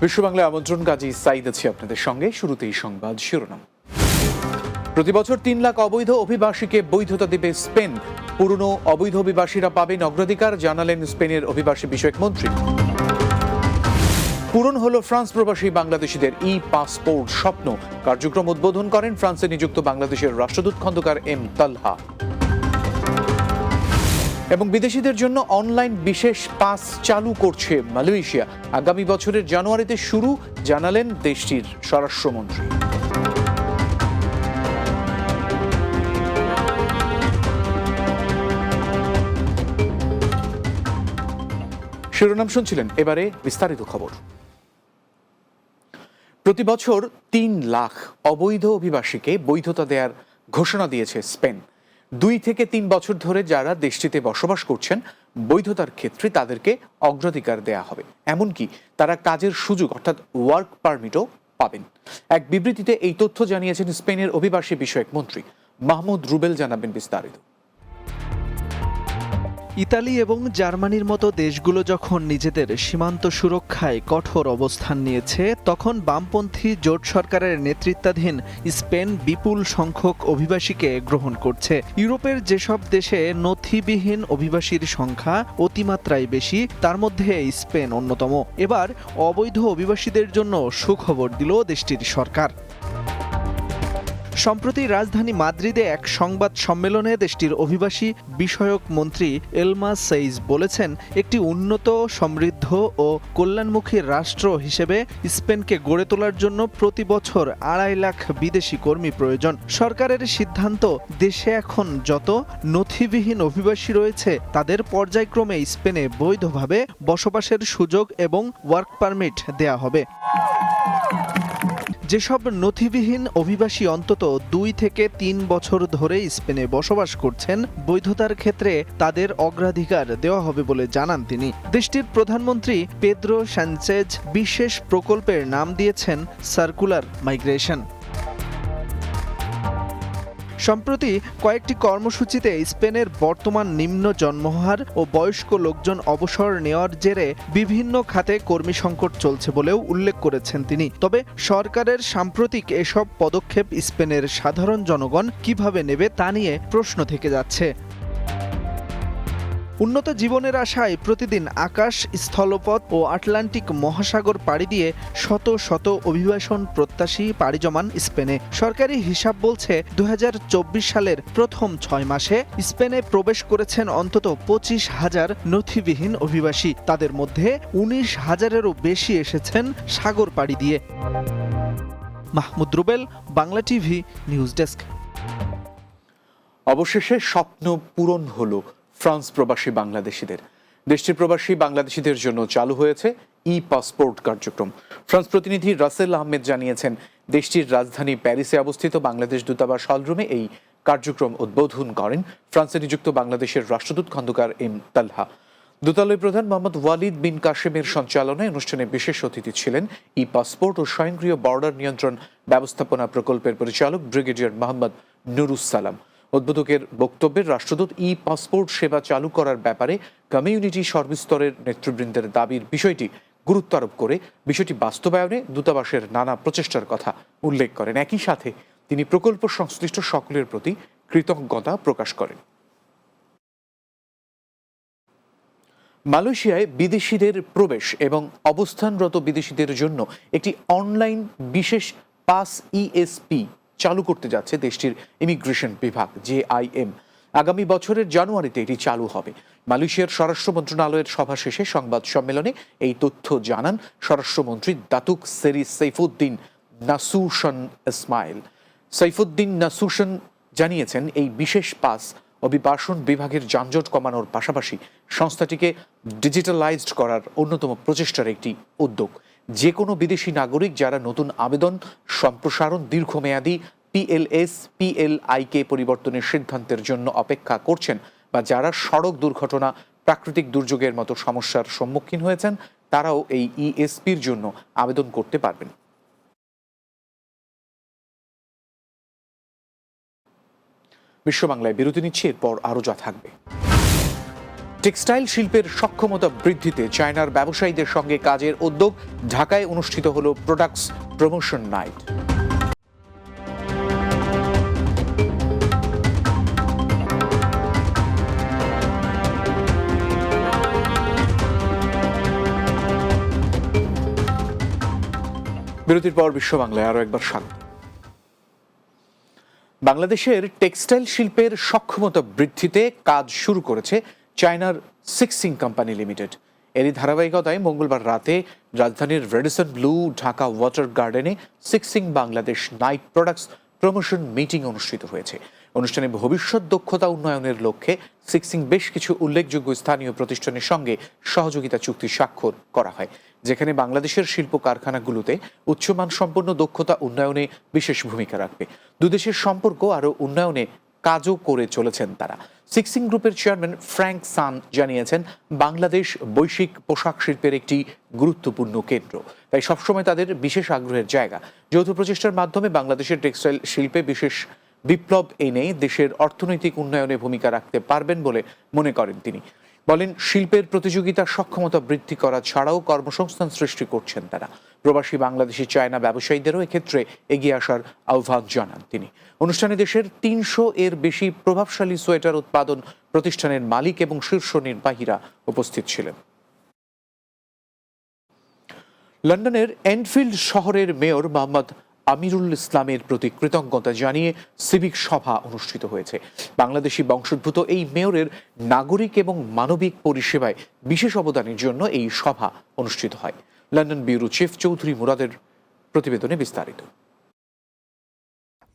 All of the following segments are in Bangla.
বিশ্ব বাংলায় আমন্ত্রণ, কাজী সাইদ আছি আপনাদের সঙ্গে। শুরুতেই সংবাদ শিরোনাম। প্রতি বছর ৩ লাখ অবৈধ অভিবাসীকে বৈধতা দেবে স্পেন। পুরনো অবৈধ অভিবাসীরা পাবেন অগ্রাধিকার, জানালেন স্পেনের অভিবাসী বিষয়ক মন্ত্রী। পূরণ হলো ফ্রান্স প্রবাসী বাংলাদেশিদের ই পাসপোর্ট স্বপ্ন। কার্যক্রম উদ্বোধন করেন ফ্রান্সে নিযুক্ত বাংলাদেশের রাষ্ট্রদূত খন্দকার এম তালহা। এবং বিদেশিদের জন্য অনলাইন বিশেষ পাস চালু করছে মালয়েশিয়া। আগামী বছরের জানুয়ারিতে শুরু, জানালেন দেশটির স্বরাষ্ট্রমন্ত্রী। শিরোনাম শুনছিলেন, এবারে বিস্তারিত খবর। প্রতি বছর ৩ লাখ অবৈধ অভিবাসীকে বৈধতা দেওয়ার ঘোষণা দিয়েছে স্পেন। 2 থেকে 3 বছর ধরে যারা দেশটিতে বসবাস করছেন, বৈধতার ক্ষেত্রে তাদেরকে অগ্রাধিকার দেয়া হবে। এমনকি তারা কাজের সুযোগ অর্থাৎ ওয়ার্ক পারমিটও পাবেন। এক বিবৃতিতে এই তথ্য জানিয়েছেন স্পেনের অভিবাসী বিষয়ক মন্ত্রী মাহমুদ রুবেল। জানাবেন বিস্তারিত। ইতালি এবং জার্মানির মতো দেশগুলো যখন নিজেদের সীমান্ত সুরক্ষায় কঠোর অবস্থান নিয়েছে, তখন বামপন্থী জোট সরকারের নেতৃত্বাধীন স্পেন বিপুল সংখ্যক অভিবাসীকে গ্রহণ করছে। ইউরোপের যেসব দেশে নথিবিহীন অভিবাসীর সংখ্যা অতিমাত্রায় বেশি, তার মধ্যে স্পেন অন্যতম। এবার অবৈধ অভিবাসীদের জন্য সুখবর দিল দেশটির সরকার। সম্প্রতি রাজধানী মাদ্রিদে এক সংবাদ সম্মেলনে দেশটির অভিবাসী বিষয়ক মন্ত্রী এলমা সেইজ বলেছেন, একটি উন্নত, সমৃদ্ধ ও কল্যাণমুখী রাষ্ট্র হিসেবে স্পেনকে গড়ে তোলার জন্য প্রতি বছর 2.5 লাখ বিদেশি কর্মী প্রয়োজন। সরকারের সিদ্ধান্ত, দেশে এখন যত নথিবিহীন অভিবাসী রয়েছে তাদের পর্যায়ক্রমে স্পেনে বৈধভাবে বসবাসের সুযোগ এবং ওয়ার্ক পারমিট দেয়া হবে। যেসব নথিবিহীন অভিবাসী অন্তত 2 থেকে 3 বছর ধরে স্পেনে বসবাস করছেন, বৈধতার ক্ষেত্রে তাদের অগ্রাধিকার দেওয়া হবে বলে জানান তিনি। দেশটির প্রধানমন্ত্রী পেদ্রো সানচেজ বিশেষ প্রকল্পের নাম দিয়েছেন সার্কুলার মাইগ্রেশন। সম্প্রতি কয়েকটি কর্মসূচিতে স্পেনের বর্তমান নিম্ন জন্মহার ও বয়স্ক লোকজন অবসর নেওয়ার জেরে বিভিন্ন খাতে কর্মী সংকট চলছে বলেও উল্লেখ করেছেন তিনি। তবে সরকারের সাম্প্রতিক এসব পদক্ষেপ স্পেনের সাধারণ জনগণ কিভাবে নেবে তা নিয়ে প্রশ্ন থেকে যাচ্ছে। উন্নত জীবনের আশায় প্রতিদিন আকাশ, স্থলপথ ও আটলান্টিক মহাসাগর পাড়ি দিয়ে শত শত অভিবাসন প্রত্যাশী পাড়ি জমান স্পেনে। সরকারি হিসাব বলছে 2024 সালের প্রথম 6 মাসে স্পেনে প্রবেশ করেছেন অন্তত 25,000 নথিবিহীন অভিবাসী। তাদের মধ্যে 19,000-এরও বেশি এসেছেন সাগর পাড়ি দিয়ে। Mahmud Rubel, Bangla TV, news desk. অবশেষে স্বপ্ন পূরণ হলো ফ্রান্স প্রবাসী বাংলাদেশিদের। দেশটির প্রবাসী বাংলাদেশিদের জন্য চালু হয়েছে ই পাসপোর্ট কার্যক্রম। ফ্রান্স প্রতিনিধি রাসেল আহমেদ জানিয়েছেন, দেশটির রাজধানী প্যারিসে অবস্থিত বাংলাদেশ দূতাবাস হলরুমে এই কার্যক্রম উদ্বোধন করেন ফ্রান্সে নিযুক্ত বাংলাদেশের রাষ্ট্রদূত খন্দকার এম তালহা। দূতালয় প্রধান মোহাম্মদ ওয়ালিদ বিন কাশেমের সঞ্চালনায় অনুষ্ঠানে বিশেষ অতিথি ছিলেন ই পাসপোর্ট ও স্বয়ংক্রিয় বর্ডার নিয়ন্ত্রণ ব্যবস্থাপনা প্রকল্পের পরিচালক ব্রিগেডিয়ার মোহাম্মদ নুরুস সালাম। উদ্বোধকের বক্তব্যে রাষ্ট্রদূত ই পাসপোর্ট সেবা চালু করার ব্যাপারে কমিউনিটি সর্বস্তরের নেতৃবৃন্দের দাবির বিষয়টি গুরুত্ব আরোপ করে বিষয়টি বাস্তবায়নে দূতাবাসের নানা প্রচেষ্টার কথা উল্লেখ করেন। একই সাথে তিনি প্রকল্প সংশ্লিষ্ট সকলের প্রতি কৃতজ্ঞতা প্রকাশ করেন। মালয়েশিয়ায় বিদেশিদের প্রবেশ এবং অবস্থানরত বিদেশিদের জন্য একটি অনলাইন বিশেষ পাস ইএসপি চালু করতে যাচ্ছে দেশটির ইমিগ্রেশন বিভাগ JIM। আগামী বছরের জানুয়ারিতে এটি চালু হবে। মালয়েশিয়ার স্বরাষ্ট্র মন্ত্রণালয়ের সভা শেষে সংবাদ সম্মেলনে এই তথ্য জানান স্বরাষ্ট্রমন্ত্রী দাতুক সেরি সাইফুদ্দিন নাসুশন ইসমাইল। সাইফুদ্দিন নাসুশন জানিয়েছেন, এই বিশেষ পাস অভিবাসন বিভাগের যানজট কমানোর পাশাপাশি সংস্থাটিকে ডিজিটালাইজড করার অন্যতম প্রচেষ্টার একটি উদ্যোগ। যে কোনো বিদেশি নাগরিক যারা নতুন আবেদন সম্প্রসারণ, দীর্ঘমেয়াদী PLS PLIK পরিবর্তনের সিদ্ধান্তের জন্য অপেক্ষা করছেন বা যারা সড়ক দুর্ঘটনা, প্রাকৃতিক দুর্যোগের মতো সমস্যার সম্মুখীন হয়েছেন, তারাও এই ESPর জন্য আবেদন করতে পারবেন। বিশ্ব বাংলায় বিরতি নিচ্ছি, এরপর আরও যা থাকবে। টেক্সটাইল শিল্পের সক্ষমতা বৃদ্ধিতে চায়নার ব্যবসায়ীদের সঙ্গে কাজের উদ্যোগ। ঢাকায় অনুষ্ঠিত হল প্রোডাক্টস প্রমোশন নাইট। বিরতির পর বিশ্ব বাংলায় আরো একবার স্বাগত। বাংলাদেশের টেক্সটাইল শিল্পের সক্ষমতা বৃদ্ধিতে কাজ শুরু করেছে চায়নার সিক্সিং কোম্পানি লিমিটেড। এরই ধারাবাহিকতায় মঙ্গলবার রাতে রাজধানীর রেডিসন ব্লু ঢাকা ওয়াটার গার্ডেনে সিক্সিং Bangladesh night products promotion meeting অনুষ্ঠিত হয়েছে। অনুষ্ঠানে ভবিষ্যৎ দক্ষতা উন্নয়নের লক্ষ্যে সিক্সিং বেশ কিছু উল্লেখযোগ্য স্থানীয় প্রতিষ্ঠানের সঙ্গে সহযোগিতা চুক্তি স্বাক্ষর করা হয়, যেখানে বাংলাদেশের শিল্প কারখানাগুলোতে উচ্চমান সম্পন্ন দক্ষতা উন্নয়নে বিশেষ ভূমিকা রাখবে। দুদেশের সম্পর্ক আরও উন্নয়নে কাজও করে চলেছেন তারা। সিক্সিং গ্রুপের চেয়ারম্যান ফ্র্যাঙ্ক সান জানিয়েছেন, বাংলাদেশ বৈশ্বিক পোশাক শিল্পের একটি গুরুত্বপূর্ণ কেন্দ্র, তাই সবসময় তাদের বিশেষ আগ্রহের জায়গা। যৌথ প্রচেষ্টার মাধ্যমে বাংলাদেশের টেক্সটাইল শিল্পে বিশেষ বিপ্লব এনে দেশের অর্থনৈতিক উন্নয়নে ভূমিকা রাখতে পারবেন বলে মনে করেন তিনি। বলেন, শিল্পের প্রতিযোগিতা সক্ষমতা বৃদ্ধি করা ছাড়াও কর্মসংস্থান সৃষ্টি করছেন তারা। প্রবাসী বাংলাদেশি চায়না ব্যবসায়ীদেরও এক্ষেত্রে এগিয়ে আসার আহ্বান জানান তিনি। অনুষ্ঠানে দেশের ৩০০ এর বেশি প্রভাবশালী সোয়েটার উৎপাদন প্রতিষ্ঠানের মালিক এবং শীর্ষ নির্বাহীরা উপস্থিত ছিলেন। লন্ডনের এনফিল্ড শহরের মেয়র মোহাম্মদ আমিরুল ইসলামের প্রতি কৃতজ্ঞতা জানিয়ে সিভিক সভা অনুষ্ঠিত হয়েছে। বাংলাদেশি বংশোদ্ভূত এই মেয়রের নাগরিক এবং মানবিক পরিষেবায় বিশেষ অবদানের জন্য এই সভা অনুষ্ঠিত হয়। লন্ডন ব্যুরো চিফ চৌধুরী মুরাদের প্রতিবেদনে বিস্তারিত।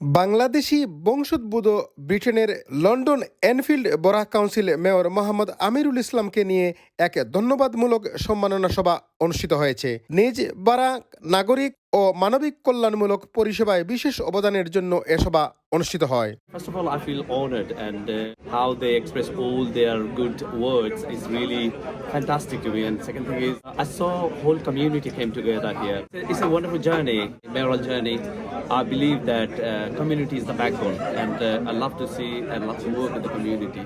বাংলাদেশি বংশোদ্ভূত ব্রিটেনের লন্ডন এনফিল্ড বরাহ কাউন্সিল মেয়র মোহাম্মদ আমিরুল ইসলামকে নিয়ে এক ধন্যবাদমূলক সম্মাননা সভা অনুষ্ঠিত হয়েছে। নিজ বারাক নাগরিক ও মানবিক কল্যাণমূলক পরিষেবায় বিশেষ অবদানের জন্য এ সভা অনুষ্ঠিত হয়। First of all, I feel honored, and how they express all their good words is really fantastic to me. And second thing is, I saw whole community came together here. It's a wonderful journey, mayoral journey. I believe that community is the backbone, and I love to see and love to work with the community.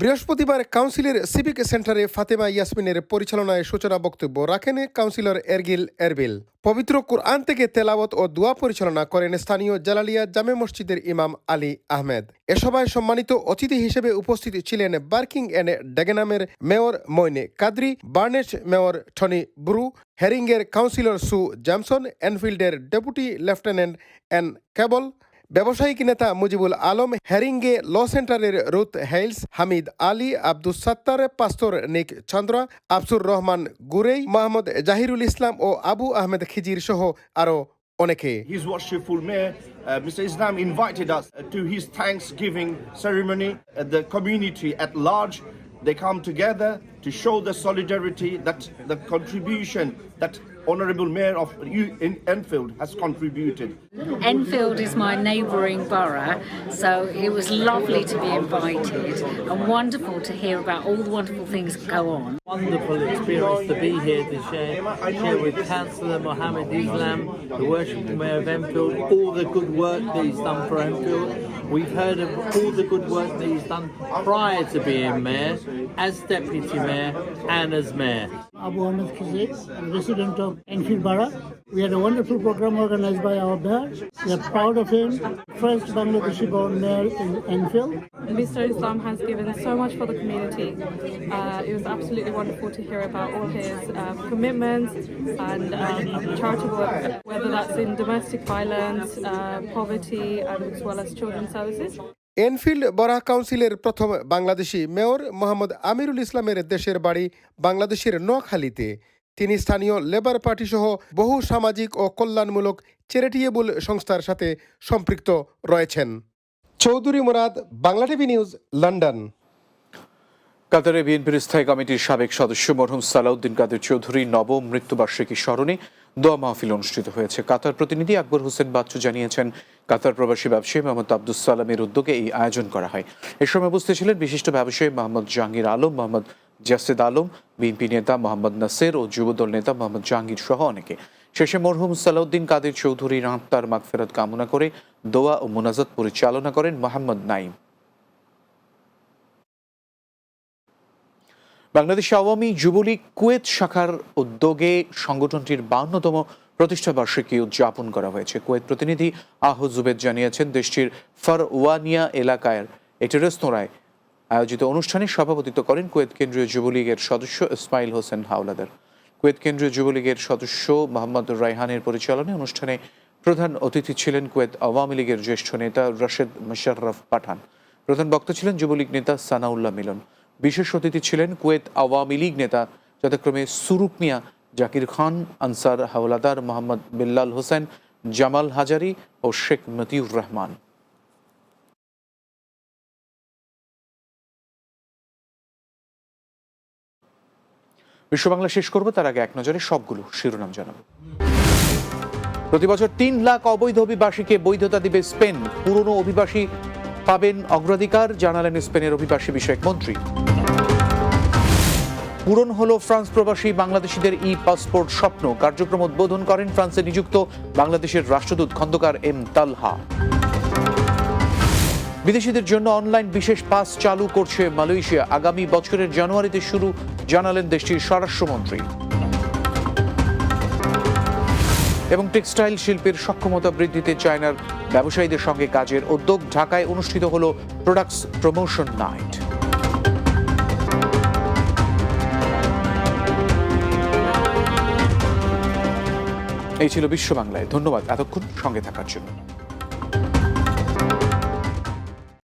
বৃহস্পতিবার কাউন্সিলের সিভিক সেন্টারে ফাতেমা ইয়াসমিনের পরিচালনায় সূচনা বক্তব্য রাখেন কাউন্সিলর এরগিল এরবিল। পবিত্র কুরআন থেকে তেলাওয়াত ও দোয়া পরিচালনা করেন স্থানীয় জালালিয়া জামে মসজিদের ইমাম আলী আহমেদ। এ সভায় সম্মানিত অতিথি হিসেবে উপস্থিত ছিলেন বার্কিং এন্ড ডেগেনামের mayor Moin Quadri, Barnet mayor Tony Brew, হেরিংয়ের কাউন্সিলর সু জ্যামসন, এনফিল্ডের ডেপুটি লেফটেন্যান্ট এন কেবল, ব্যবসায়িক নেতা মুজিবুল আলম, হেরিঙ্গে ল সেন্টারের Ruth Hales, Hamid Ali, Abdus Sattar, pastor Nick Chandra, আফসুর Rahman গুরেই, Mohammad Zahirul ইসলাম ও আবু আহমেদ খিজির সহ আরো অনেকে। His worshipful mayor, Mr. Islam, invited us to his Thanksgiving ceremony. The community at large, they come together to show the solidarity, that the contribution that Honourable Mayor of Enfield has contributed. Enfield is my neighbouring borough, so it was lovely to be invited and wonderful to hear about all the wonderful things that go on. Wonderful experience to be here to share with Councillor Mohammed Islam, the worshipful Mayor of Enfield, all the good work that he's done for Enfield. We've heard of all the good work that he's done prior to being Mayor, as Deputy Mayor and as Mayor. Abu Ahmed Khizir, resident of Enfield Borough. We had a wonderful program organized by our mayor. We are proud of him. First Bangladeshi born mayor in Enfield. Mr. Islam has given so much for the community. It was absolutely wonderful to hear about all his commitments and charitable work, whether that's in domestic violence, poverty, and as well as children's services. Enfield borough কাউন্সিলের প্রথম বাংলাদেশি মেয়র মোহাম্মদ আমিরুল ইসলামের দেশের বাড়ি বাংলাদেশের নোয়াখালীতে। তিনি স্থানীয় লেবার পার্টি সহ বহু সামাজিক ও কল্যাণমূলক চ্যারিটেবল সংস্থার সাথে সম্পৃক্ত রয়েছেন। Chowdhury Murad, Bangla TV news, London. কাতারে বিএনপির স্থায়ী কমিটির সাবেক সদস্য মরহুম সালাউদ্দিন কাদের চৌধুরী নবম মৃত্যুবার্ষিকী স্মরণে দোয়া মাহফিল অনুষ্ঠিত হয়েছে। কাতার প্রতিনিধি আকবর হোসেন বাচ্চু জানিয়েছেন, কাতার প্রবাসী ব্যবসায়ী মোহাম্মদ আব্দুস সালামের উদ্যোগে এই আয়োজন করা হয়। এ সময় উপস্থিত ছিলেন বিশিষ্ট ব্যবসায়ী মোহাম্মদ জাহাঙ্গীর আলম, মোহাম্মদ জাসেদ আলম, বিএনপি নেতা মোহাম্মদ নাসের ও যুবদল নেতা মোহাম্মদ জাহাঙ্গীর সহ অনেকে। শেষে মরহুম সালাউদ্দিন কাদের চৌধুরীর আত্মার মাগফিরাত কামনা করে দোয়া ও মোনাজাত পরিচালনা করেন মোহাম্মদ নাইম। বাংলাদেশ আওয়ামী যুবলীগ কুয়েত শাখার উদ্যোগে সংগঠনটির 52তম প্রতিষ্ঠা বার্ষিকী উদযাপন করা হয়েছে। কুয়েত প্রতিনিধি আহ জুবেদ জানিয়েছেন, দেশটির ফারওয়ানিয়া এলাকায় একটি রেস্তোরাঁয় আয়োজিত অনুষ্ঠানে সভাপতিত্ব করেন কুয়েত কেন্দ্রীয় যুবলীগের সদস্য ইসমাইল হোসেন হাওলাদার। কুয়েত কেন্দ্রীয় যুবলীগের সদস্য মোহাম্মদ রায়হানের পরিচালনায় অনুষ্ঠানে প্রধান অতিথি ছিলেন কুয়েত আওয়ামী লীগের জ্যেষ্ঠ নেতা রাশেদ মোশাররফ পাঠান। প্রধান বক্তা ছিলেন যুবলীগ নেতা সানাউল্লাহ মিলন। বিশেষ অতিথি ছিলেন কুয়েত আওয়ামী লীগ নেতা যথাক্রমে সুরুক মিয়া, জাকির খান, আনসার হাওলাদার, মোহাম্মদ বিল্লাল হোসেন, জামাল হাজারি ও শেখ মতিউর রহমান। বিশ্ব বাংলা শেষ করব, তার আগে এক নজরে সবগুলো শিরোনাম জানাবো। প্রতি বছর 3 লাখ অবৈধ অভিবাসীকে বৈধতা দিবে স্পেন। পুরনো অভিবাসী পাবেন অগ্রাধিকার, জানালেন স্পেনের অভিবাসী বিষয়ক মন্ত্রী। পূরণ হলো ফ্রান্স প্রবাসী বাংলাদেশিদের পাসপোর্ট স্বপ্ন। কার্যক্রম উদ্বোধন করেন ফ্রান্সে নিযুক্ত বাংলাদেশের রাষ্ট্রদূত খন্দকার এম তালহা। বিদেশিদের জন্য অনলাইন বিশেষ পাস চালু করছে মালয়েশিয়া। আগামী বছরের জানুয়ারিতে শুরু, জানালেন দেশটির স্বরাষ্ট্রমন্ত্রী। এবং টেক্সটাইল শিল্পের সক্ষমতা বৃদ্ধিতে চায়নার ব্যবসায়ীদের সঙ্গে কাজের উদ্যোগ। ঢাকায় অনুষ্ঠিত হলো প্রোডাক্টস প্রমোশন নাইট। এই ছিল বিশ্ব বাংলায়। ধন্যবাদ এতক্ষণ সঙ্গে থাকার জন্য।